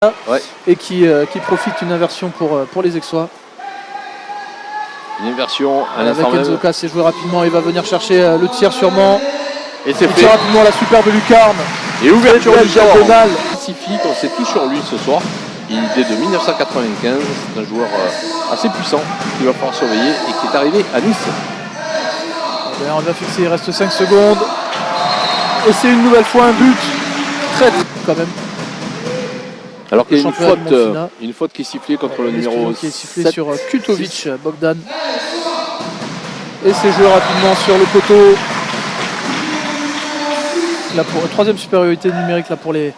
Ouais. Et qui profite d'une inversion pour les Aixois. Une inversion à Avec l'instant même. Enzo c'est joué rapidement, il va venir chercher le tir sûrement. Et c'est fait. Tire rapidement la superbe lucarne. Et ouverture du score. Diagonale. Pacifique, on sait tout sur lui ce soir. Il est de 1995, c'est un joueur assez puissant qu'il va falloir surveiller et qui est arrivé à Nice. D'ailleurs on vient fixer, il reste 5 secondes. Et c'est une nouvelle fois un but. Très quand même. Alors qu'il y a une faute qui est sifflée contre le numéro 7. Qui est sifflée sur Kutovic, Bogdan. Et c'est joué rapidement sur le poteau. Là pour troisième supériorité numérique là pour les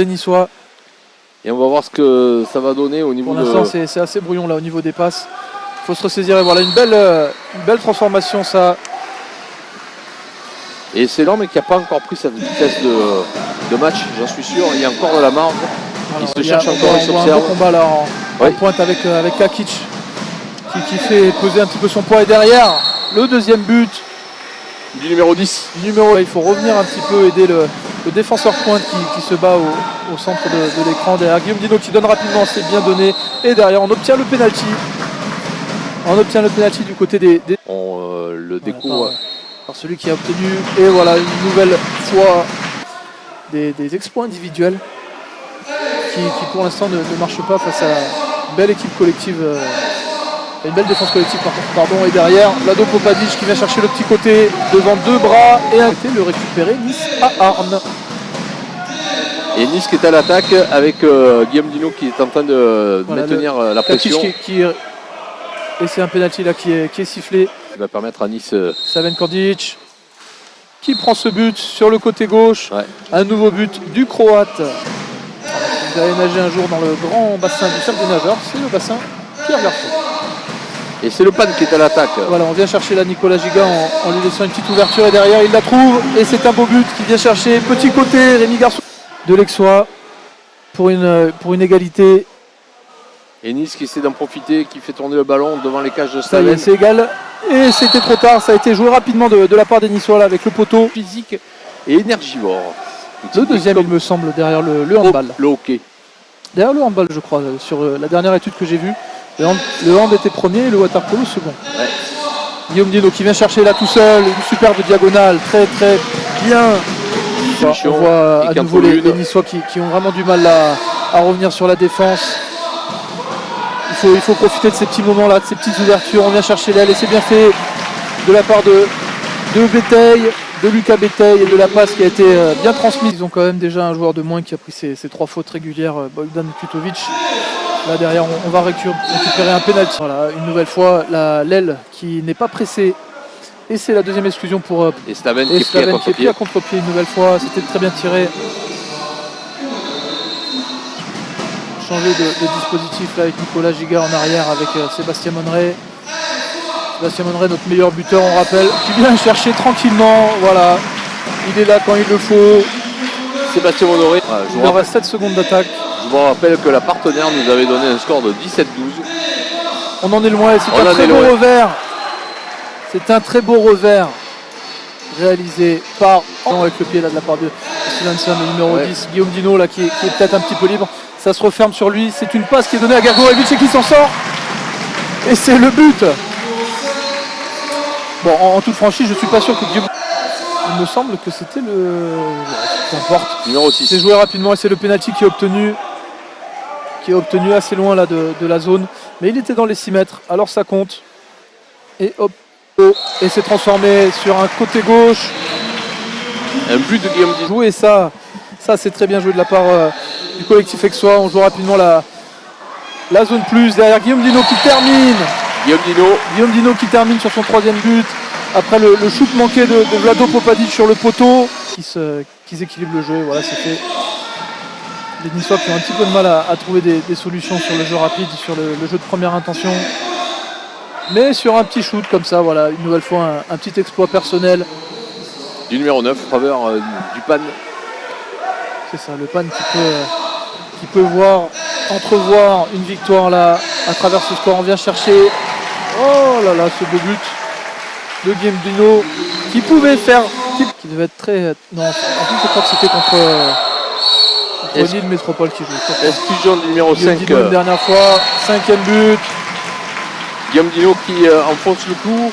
Niçois. Et on va voir ce que ça va donner au niveau de... Pour l'instant c'est assez brouillon là au niveau des passes. Il faut se ressaisir et voilà une belle transformation ça. Et c'est lent mais qui n'a pas encore pris cette vitesse de match, j'en suis sûr. Il y a encore de la marge. Il se cherche encore, il s'observe. Un beau combat là en pointe avec Kakic qui fait peser un petit peu son poids. Et derrière, le deuxième but du numéro 10. Il faut revenir un petit peu aider le défenseur pointe qui se bat au centre de l'écran. Derrière Guillaume Dino qui donne rapidement, c'est bien donné. Et derrière, on obtient le pénalty. Du côté des... On le découvre par celui qui a obtenu. Et voilà, une nouvelle fois des exploits individuels. Qui pour l'instant ne marche pas face à une belle équipe collective, une belle défense collective pardon. Et derrière, Vlado Popadic qui vient chercher le petit côté devant deux bras et le récupérer Nice à Arnes. Et Nice qui est à l'attaque avec Guillaume Dino qui est en train de maintenir la pression. Et c'est un penalty là qui est sifflé. Qui va permettre à Nice. Saven Kandic qui prend ce but sur le côté gauche. Ouais. Un nouveau but du Croate. Vous allez nager un jour dans le grand bassin du cercle des nageurs, c'est le bassin Pierre Garçon. Et c'est le PAN qui est à l'attaque. Voilà, on vient chercher là Nicolas Giga en lui laissant une petite ouverture et derrière il la trouve et c'est un beau but qui vient chercher. Petit côté, Rémi Garçon de l'Aixois pour une égalité. Et Nice qui essaie d'en profiter, qui fait tourner le ballon devant les cages de Ça y Staven. est, c'est égal. Et c'était trop tard, ça a été joué rapidement de la part des Niçois là, avec le poteau. Physique et énergivore. Le deuxième, il me semble, derrière le handball. Le hockey. Derrière le handball, je crois, sur la dernière étude que j'ai vue. Le hand était premier et le water polo second. Ouais. Guillaume Dino qui vient chercher là tout seul, une superbe diagonale, très très bien. On voit à nouveau les Niçois qui ont vraiment du mal à revenir sur la défense. Il faut profiter de ces petits moments là, de ces petites ouvertures. On vient chercher l'aile et c'est bien fait de la part de Béteille, de Lucas Béteille et de la passe qui a été bien transmise. Ils ont quand même déjà un joueur de moins qui a pris ses 3 fautes régulières, Bogdan Kutovic. Là derrière on va récupérer un pénalty. Voilà, une nouvelle fois l'aile qui n'est pas pressée. Et c'est la deuxième exclusion pour Staven qui est pris à contre-pied une nouvelle fois. C'était très bien tiré. Changer de dispositif là avec Nicolas Giga en arrière avec Sébastien Monneray. Sébastien Monneray, notre meilleur buteur, on rappelle, qui vient chercher tranquillement. Voilà, il est là quand il le faut. Sébastien Monneray. Il en reste 7 secondes d'attaque. Je vous rappelle que la partenaire nous avait donné un score de 17-12. On en est loin et c'est un très beau revers. C'est un très beau revers réalisé par avec le pied là de la part de Stevenson, le numéro 10, Guillaume Dino là qui est peut-être un petit peu libre. Ça se referme sur lui. C'est une passe qui est donnée à Grgorevic et qui s'en sort. Et c'est le but. Bon, en toute franchise, je suis pas sûr que Guillaume... Il me semble que c'était le... Peu importe. Numéro 6. C'est joué rapidement et c'est le penalty qui est obtenu assez loin là de la zone. Mais il était dans les 6 mètres, alors ça compte. Et hop, et c'est transformé sur un côté gauche. Un but de Guillaume Dino. Et ça c'est très bien joué de la part du collectif Aixois. On joue rapidement la zone plus derrière Guillaume Dino qui termine. Guillaume Dino qui termine sur son 3e but. Après le shoot manqué de Vlado Popadic sur le poteau. Qui équilibre le jeu. Et voilà, c'est fait. Les Niçois qui ont un petit peu de mal à trouver des solutions sur le jeu rapide, sur le jeu de première intention. Mais sur un petit shoot comme ça, voilà, une nouvelle fois un petit exploit personnel. Du numéro 9, faveur du PAN. C'est ça, le PAN qui peut entrevoir une victoire là à travers ce score. On vient chercher, oh là là, ce beau but de Guillaume Dino qui pouvait faire, qui devait être très... Non, en plus je crois que c'était contre Lille Métropole qui joue. Exclusion du numéro 5. Dino une dernière fois, 5e but. Guillaume Dino qui enfonce le clou.